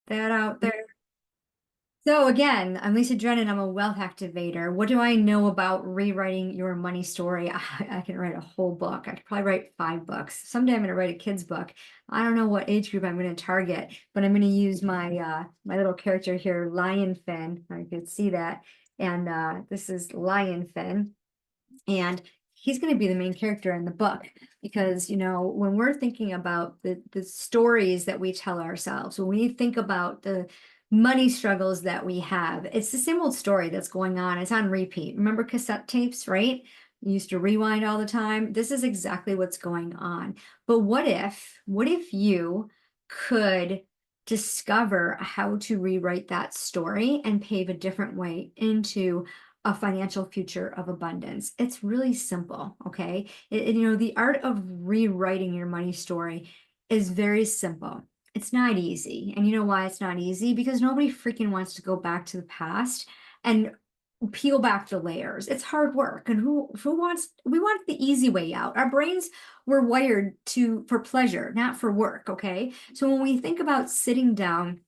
that out there. So again, I'm Lisa Drennan. I'm a wealth activator. What do I know about rewriting your money story? I can write a whole book. I could probably write 5 books. Someday I'm going to write a kid's book. I don't know what age group I'm going to target, but I'm going to use my little character here, Lion Fin. I could see that. And this is Lion Fin. And he's going to be the main character in the book because, when we're thinking about the stories that we tell ourselves, when we think about the money struggles that we have, it's the same old story that's going on. It's on repeat. Remember cassette tapes, right? You used to rewind all the time. This is exactly what's going on. But what if you could discover how to rewrite that story and pave a different way into a financial future of abundance? It's really simple, okay? The art of rewriting your money story is very simple. It's not easy. And you know why it's not easy? Because nobody freaking wants to go back to the past and peel back the layers. It's hard work. And we want the easy way out. Our brains were wired for pleasure, not for work, okay? So when we think about sitting down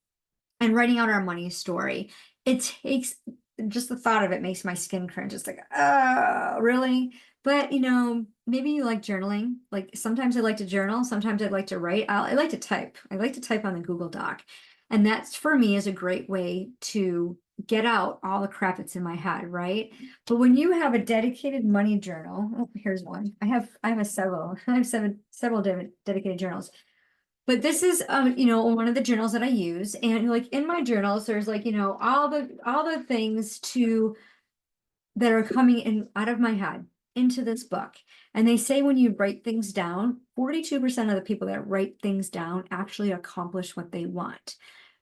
and writing out our money story, it takes just the thought of it makes my skin cringe. It's like, oh, really? But maybe you like journaling. Like sometimes I like to journal, sometimes I like to write. I like to type. I like to type on the Google Doc. And that's for me is a great way to get out all the crap that's in my head, right? But when you have a dedicated money journal, oh, here's one. I have several. I have several dedicated journals. But this is, one of the journals that I use, and like in my journals, there's like, all the things that are coming in out of my head into this book. And they say when you write things down, 42% of the people that write things down actually accomplish what they want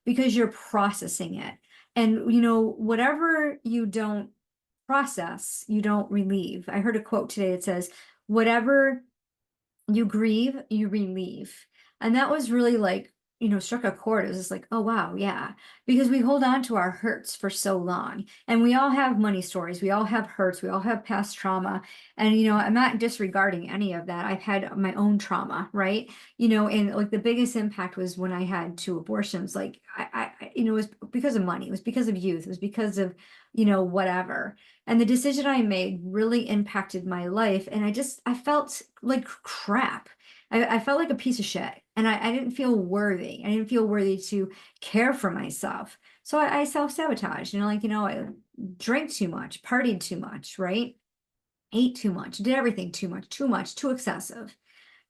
because you're processing it. And whatever you don't process, you don't relieve. I heard a quote today that says, whatever you grieve, you relieve. And that was really like, struck a chord. It was just like, oh, wow, yeah. Because we hold on to our hurts for so long. And we all have money stories. We all have hurts. We all have past trauma. And, I'm not disregarding any of that. I've had my own trauma, right? And like the biggest impact was when I had 2 abortions. Like, it was because of money. It was because of youth. It was because of, whatever. And the decision I made really impacted my life. And I felt like crap. I felt like a piece of shit. And I didn't feel worthy. I didn't feel worthy to care for myself. So I self-sabotaged, I drank too much, partied too much, right? Ate too much, did everything too much, too excessive.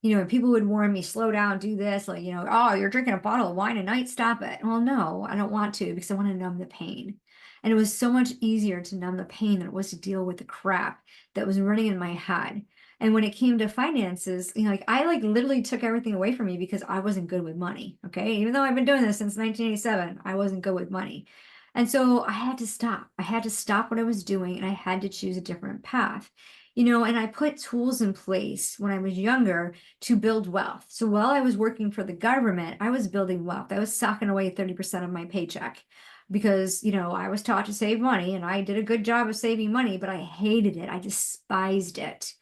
And people would warn me, slow down, do this, like, oh, you're drinking a bottle of wine a night, stop it. Well, no, I don't want to because I want to numb the pain. And it was so much easier to numb the pain than it was to deal with the crap that was running in my head. And when it came to finances, like I like literally took everything away from me because I wasn't good with money. Okay. Even though I've been doing this since 1987, I wasn't good with money. And so I had to stop. I had to stop what I was doing and I had to choose a different path. And I put tools in place when I was younger to build wealth. So while I was working for the government, I was building wealth. I was socking away 30% of my paycheck because, I was taught to save money and I did a good job of saving money, but I hated it. I despised it.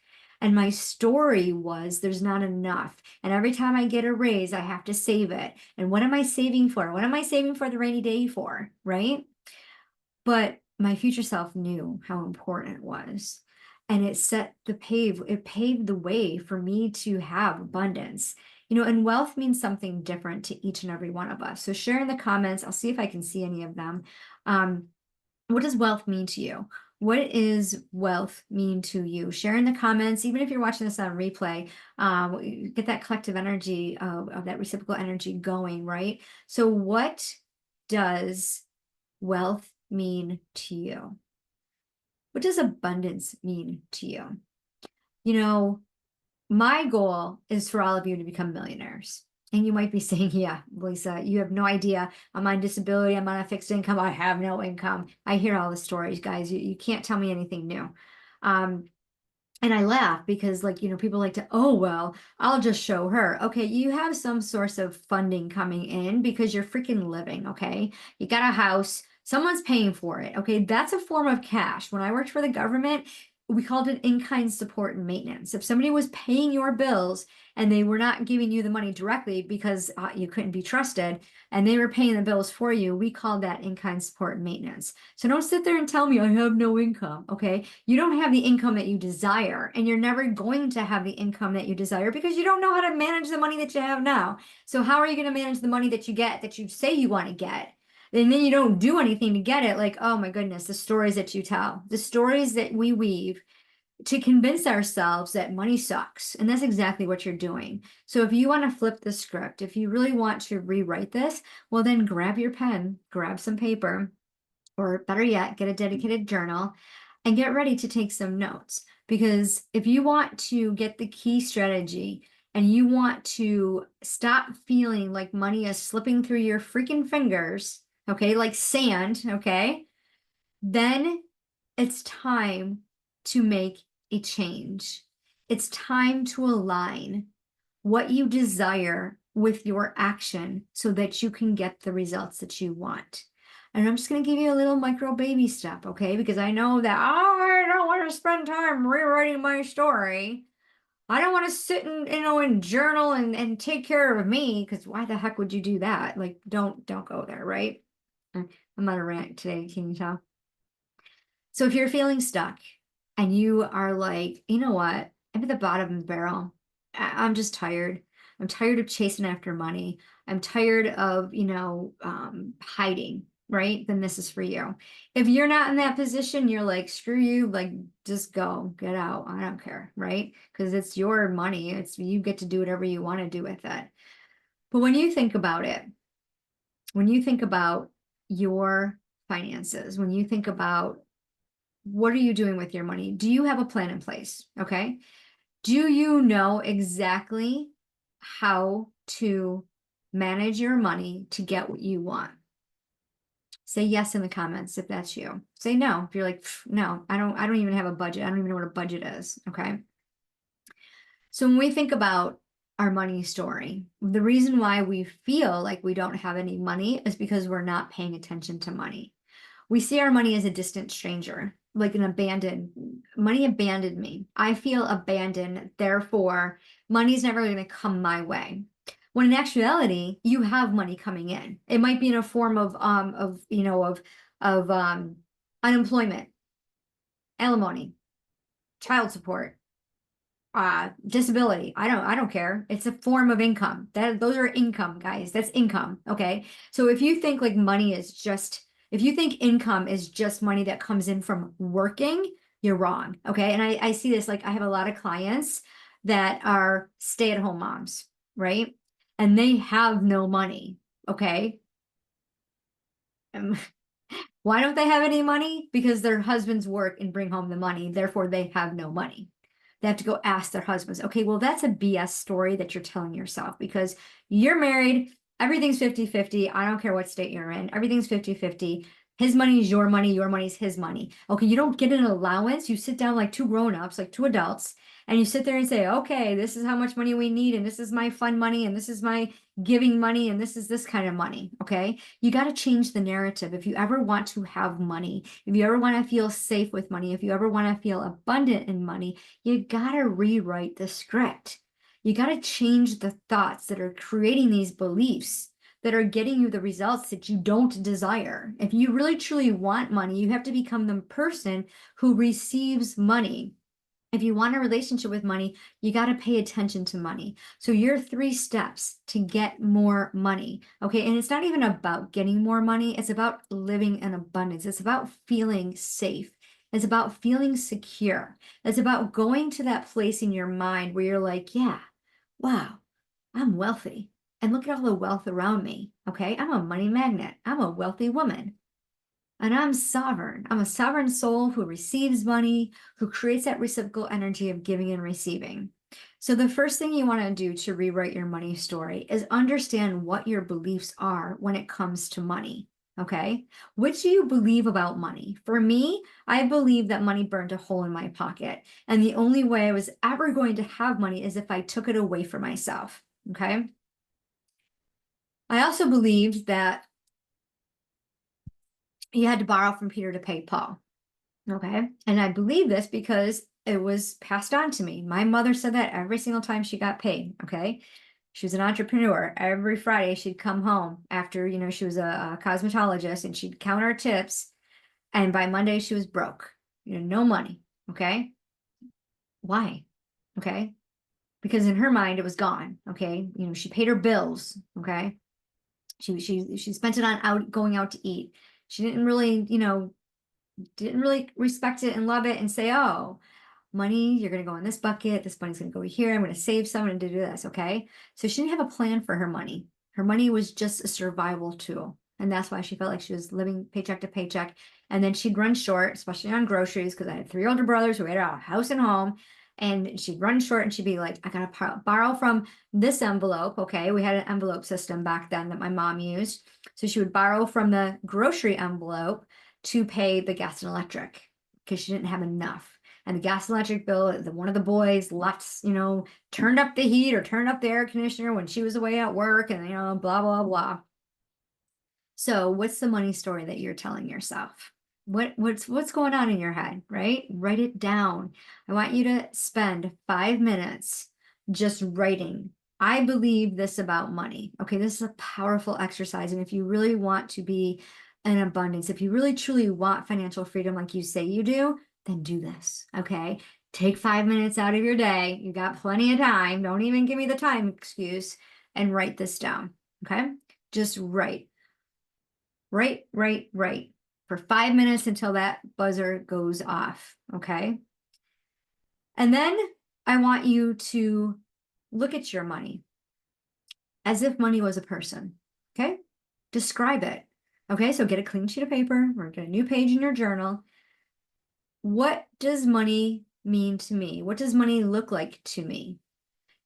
And my story was there's not enough. And every time I get a raise, I have to save it. And what am I saving for? What am I saving for the rainy day for? Right? But my future self knew how important it was. And it paved the way for me to have abundance. And wealth means something different to each and every one of us. So share in the comments. I'll see if I can see any of them. What does wealth mean to you? What is wealth mean to you? Share in the comments, even if you're watching this on replay, get that collective energy of that reciprocal energy going, right? So what does wealth mean to you? What does abundance mean to you? My goal is for all of you to become millionaires. And you might be saying, yeah, Lisa, you have no idea. I'm on disability. I'm on a fixed income. I have no income. I hear all the stories, guys. You can't tell me anything new. And I laugh because people like to, oh, well, I'll just show her. Okay, you have some source of funding coming in because you're freaking living, okay? You got a house, someone's paying for it, okay? That's a form of cash. When I worked for the government, we called it in-kind support and maintenance. If somebody was paying your bills and they were not giving you the money directly because you couldn't be trusted, and they were paying the bills for you, we called that in-kind support and maintenance. So don't sit there and tell me I have no income, okay? You don't have the income that you desire, and you're never going to have the income that you desire because you don't know how to manage the money that you have now. So how are you going to manage the money that you get, that you say you want to get? And then you don't do anything to get it. Like, oh my goodness, the stories that you tell, the stories that we weave to convince ourselves that money sucks. And that's exactly what you're doing. So if you want to flip the script, if you really want to rewrite this, well, then grab your pen, grab some paper, or better yet, get a dedicated journal and get ready to take some notes. Because if you want to get the key strategy and you want to stop feeling like money is slipping through your freaking fingers, okay, like sand, okay, then it's time to make a change. It's time to align what you desire with your action so that you can get the results that you want. And I'm just going to give you a little micro baby step, okay? Because I know that, oh, I don't want to spend time rewriting my story. I don't want to sit and, and journal and take care of me, because why the heck would you do that? Like, don't go there, right? I'm on a rant today, can you tell? So if you're feeling stuck and you are like, you know what? I'm at the bottom of the barrel. I'm just tired. I'm tired of chasing after money. I'm tired of, hiding, right? Then this is for you. If you're not in that position, you're like, screw you, like, just go, get out. I don't care, right? Because it's your money. You get to do whatever you want to do with it. But when you think about it, when you think about your finances, when you think about what are you doing with your money? Do you have a plan in place? Okay. Do you know exactly how to manage your money to get what you want? Say yes in the comments if that's you. Say no if you're like, no, I don't even have a budget. I don't even know what a budget is. Okay. So when we think about our money story, the reason why we feel like we don't have any money is because we're not paying attention to money. We see our money as a distant stranger, like money abandoned me. I feel abandoned, therefore, money's never going to come my way. When in actuality, you have money coming in. It might be in a form of unemployment, alimony, child support, disability. I don't care. It's a form of income. Those are income, guys. That's income. Okay. So if you think like money is just, if you think income is just money that comes in from working, you're wrong. Okay. And I see this, like I have a lot of clients that are stay-at-home moms, right? And they have no money. Okay. Um, why don't they have any money? Because their husbands work and bring home the money. Therefore, they have no money. They have to go ask their husbands. Okay, well, that's a BS story that you're telling yourself because you're married. Everything's 50-50. I don't care what state you're in. Everything's 50-50. His money is your money is his money. Okay, you don't get an allowance. You sit down like two grown-ups, like two adults, and you sit there and say, okay, this is how much money we need, and this is my fun money, and this is my giving money, and this is this kind of money. Okay, you got to change the narrative. If you ever want to have money, if you ever want to feel safe with money, if you ever want to feel abundant in money, you got to rewrite the script. You got to change the thoughts that are creating these beliefs that are getting you the results that you don't desire. If you really truly want money, you have to become the person who receives money. If you want a relationship with money, you got to pay attention to money. So your 3 steps to get more money. Okay. And it's not even about getting more money. It's about living in abundance. It's about feeling safe. It's about feeling secure. It's about going to that place in your mind where you're like, yeah, wow, I'm wealthy. And look at all the wealth around me. Okay. I'm a money magnet. I'm a wealthy woman. And I'm sovereign. I'm a sovereign soul who receives money, who creates that reciprocal energy of giving and receiving. So the first thing you want to do to rewrite your money story is understand what your beliefs are when it comes to money. Okay. What do you believe about money? For me, I believe that money burned a hole in my pocket. And the only way I was ever going to have money is if I took it away from myself. Okay. I also believed that you had to borrow from Peter to pay Paul. Okay. And I believe this because it was passed on to me. My mother said that every single time she got paid. Okay. She was an entrepreneur. Every Friday she'd come home after, she was a cosmetologist, and she'd count her tips. And by Monday she was broke, no money. Okay. Why? Okay. Because in her mind it was gone. Okay. She paid her bills. Okay. She spent it on going out to eat. She didn't really respect it and love it and say, oh, money, you're going to go in this bucket. This money's going to go here. I'm going to save some and do this. Okay. So she didn't have a plan for her money. Her money was just a survival tool. And that's why she felt like she was living paycheck to paycheck. And then she'd run short, especially on groceries, because I had 3 older brothers who had a house and home. And she'd run short and she'd be like, I got to borrow from this envelope. Okay. We had an envelope system back then that my mom used. So she would borrow from the grocery envelope to pay the gas and electric because she didn't have enough. And the gas and electric bill, one of the boys left, turned up the heat or turned up the air conditioner when she was away at work, and, blah, blah, blah. So what's the money story that you're telling yourself? What's going on in your head, right? Write it down. I want you to spend 5 minutes just writing. I believe this about money. Okay, this is a powerful exercise. And if you really want to be in abundance, if you really truly want financial freedom like you say you do, then do this. Okay. Take 5 minutes out of your day. You got plenty of time. Don't even give me the time excuse, and write this down. Okay. Just write for 5 minutes until that buzzer goes off. Okay. And then I want you to look at your money as if money was a person. Okay. Describe it. Okay. So get a clean sheet of paper or get a new page in your journal. What does money mean to me? What does money look like to me?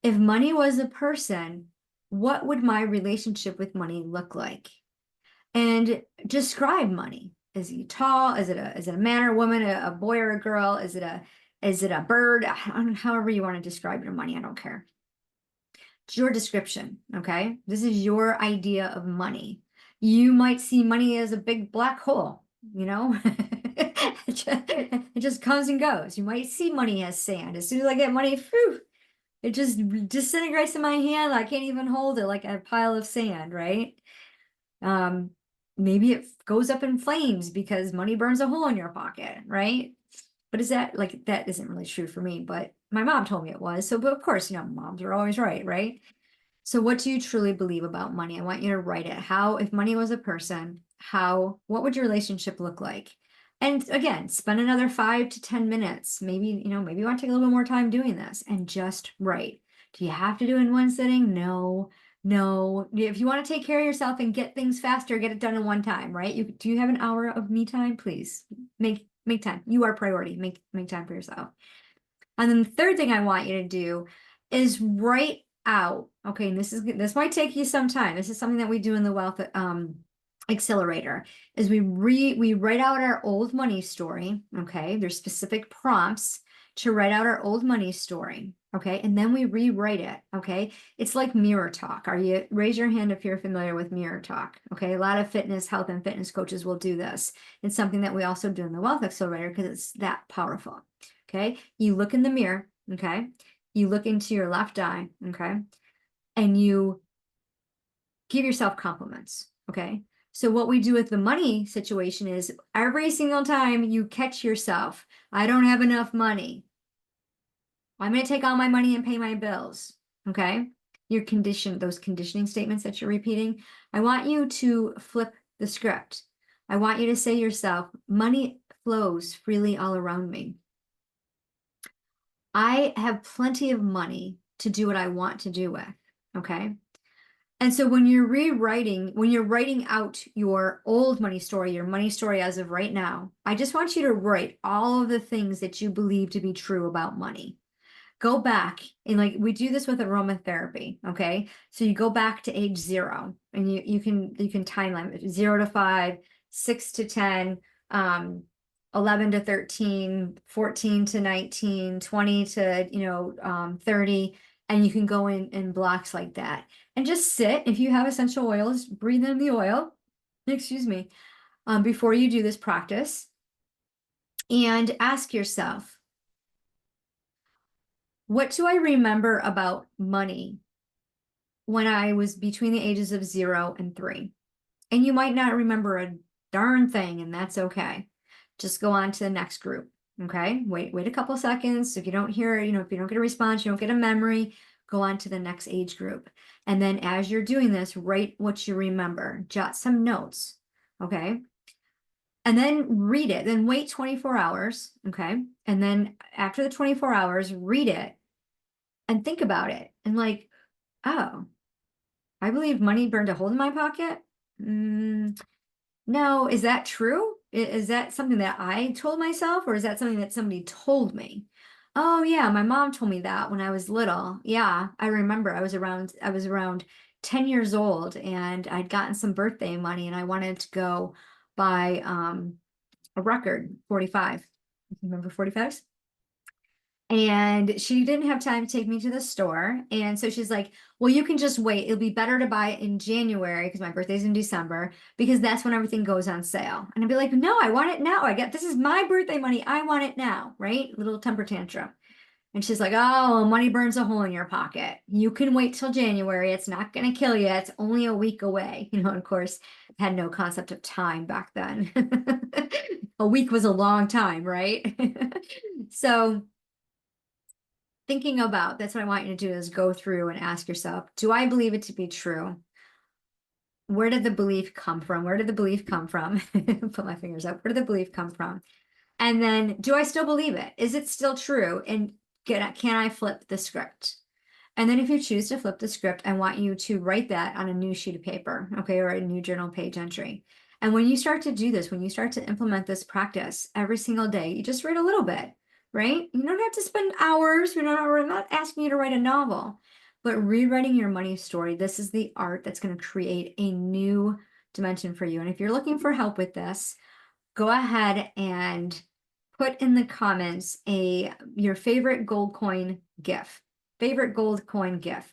If money was a person, what would my relationship with money look like? And describe money. Is he tall? Is it a man or woman, a boy or a girl? Is it a bird? However you want to describe your money, I don't care. It's your description, okay? This is your idea of money. You might see money as a big black hole, it just comes and goes. You might see money as sand. As soon as I get money, phew, it just disintegrates in my hand. I can't even hold it, like a pile of sand, right? Maybe it goes up in flames because money burns a hole in your pocket, right? But that isn't really true for me, but my mom told me it was. So, but of course, moms are always right? So what do you truly believe about money? I want you to write it. If money was a person, what would your relationship look like? And again, spend another 5 to 10 minutes. Maybe you want to take a little bit more time doing this, and just write. Do you have to do it in one sitting? No. If you want to take care of yourself and get things faster, get it done in one time, right? Do you have an hour of me time? Please make time. You are priority. Make time for yourself. And then the third thing I want you to do is write out. Okay, and this might take you some time. This is something that we do in the Wealth Accelerator. Is we write out our old money story. Okay, there's specific prompts to write out our old money story. Okay, and then we rewrite it. Okay, it's like mirror talk. Raise your hand if you're familiar with mirror talk. Okay, a lot of health and fitness coaches will do this. It's something that we also do in the Wealth Accelerator because it's that powerful. Okay, you look in the mirror. Okay, you look into your left eye. Okay, and you give yourself compliments. Okay, so what we do with the money situation is every single time you catch yourself, I don't have enough money, I'm going to take all my money and pay my bills. Okay, those conditioning statements that you're repeating, I want you to flip the script. I want you to say to yourself, money flows freely all around me. I have plenty of money to do what I want to do with. Okay. And so when you're writing out your old money story, your money story as of right now, I just want you to write all of the things that you believe to be true about money. Go back, and like we do this with aromatherapy. Okay. So you go back to age 0, and you can timeline 0 to 5, 6 to 10, 11 to 13, 14 to 19, 20 to 30, and you can go in blocks like that and just sit. If you have essential oils, breathe in the oil, excuse me, before you do this practice. and ask yourself, what do I remember about money when I was between the ages of 0 and 3? And you might not remember a darn thing, and that's okay. Just go on to the next group. Okay. Wait a couple seconds. If you don't hear, if you don't get a response, you don't get a memory, go on to the next age group. And then as you're doing this, write what you remember, jot some notes. Okay. And then read it. Then wait 24 hours. Okay. And then after the 24 hours, read it and think about it. And like, oh, I believe money burned a hole in my pocket. No, is that true? Is that something that I told myself, or is that something that somebody told me? Oh yeah, my mom told me that when I was little. Yeah, I remember I was around 10 years old, and I'd gotten some birthday money, and I wanted to go buy a record, 45. Remember 45s? And she didn't have time to take me to the store. And so she's like, well, you can just wait. It'll be better to buy it in January because my birthday's in December, because that's when everything goes on sale. And I'd be like, no, I want it now. This is my birthday money. I want it now, right? Little temper tantrum. And she's like, oh, money burns a hole in your pocket. You can wait till January. It's not going to kill you. It's only a week away. And of course, I had no concept of time back then. A week was a long time, right? So thinking about, that's what I want you to do, is go through and ask yourself, do I believe it to be true? Where did the belief come from? Where did the belief come from? Put my fingers up. Where did the belief come from? And then, do I still believe it? Is it still true? And can I flip the script? And then if you choose to flip the script, I want you to write that on a new sheet of paper, okay, or a new journal page entry. And when you start to do this, when you start to implement this practice every single day, you just write a little bit, right? You don't have to spend hours. We're not asking you to write a novel, but rewriting your money story. This is the art that's going to create a new dimension for you. And if you're looking for help with this, go ahead and put in the comments your favorite gold coin gift. Favorite gold coin gift.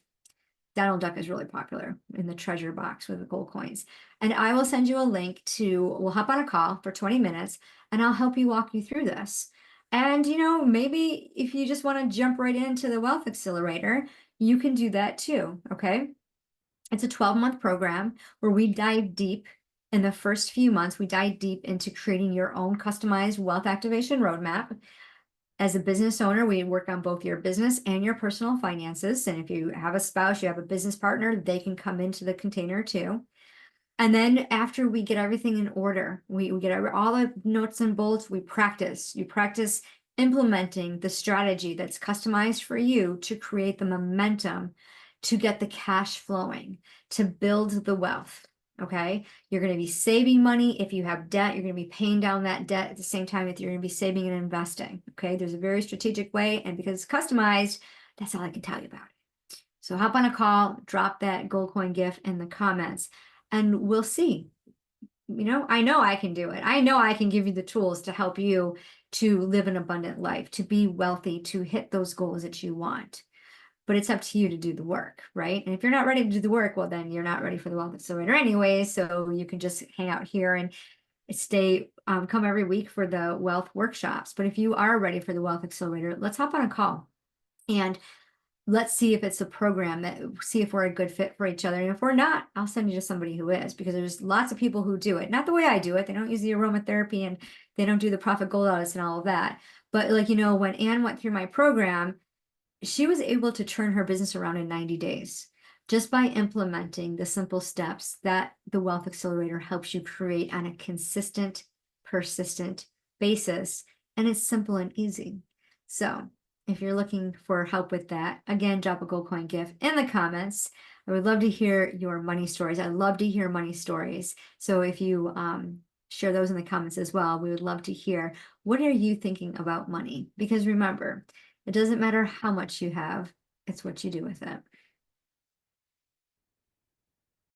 Donald Duck is really popular in the treasure box with the gold coins. And I will send you a link we'll hop on a call for 20 minutes and I'll help you walk you through this. And, maybe if you just want to jump right into the Wealth Accelerator, you can do that too, okay? It's a 12-month program where we dive deep. In the first few months, we dive deep into creating your own customized wealth activation roadmap. As a business owner, we work on both your business and your personal finances. And if you have a spouse, you have a business partner, they can come into the container too. And then after we get everything in order, we get all the notes and bolts, we practice. You practice implementing the strategy that's customized for you to create the momentum, to get the cash flowing, to build the wealth. Okay, you're going to be saving money. If you have debt, you're going to be paying down that debt at the same time that you're going to be saving and investing. Okay, there's a very strategic way, and because it's customized, that's all I can tell you about it. So hop on a call, drop that gold coin gift in the comments, and we'll see. I know I can do it. I know I can give you the tools to help you to live an abundant life, to be wealthy, to hit those goals that you want. But it's up to you to do the work, right? And if you're not ready to do the work, well, then you're not ready for the Wealth Accelerator anyway. So you can just hang out here and come every week for the wealth workshops. But if you are ready for the Wealth Accelerator, let's hop on a call and let's see if it's a program see if we're a good fit for each other. And if we're not, I'll send you to somebody who is, because there's lots of people who do it. Not the way I do it. They don't use the aromatherapy and they don't do the profit gold audits and all of that. But when Anne went through my program, she was able to turn her business around in 90 days just by implementing the simple steps that the Wealth Accelerator helps you create on a consistent, persistent basis. And it's simple and easy. So if you're looking for help with that, again, drop a gold coin gift in the comments. I would love to hear your money stories. I love to hear money stories. So if you share those in the comments as well, we would love to hear, what are you thinking about money? Because remember, it doesn't matter how much you have, it's what you do with it.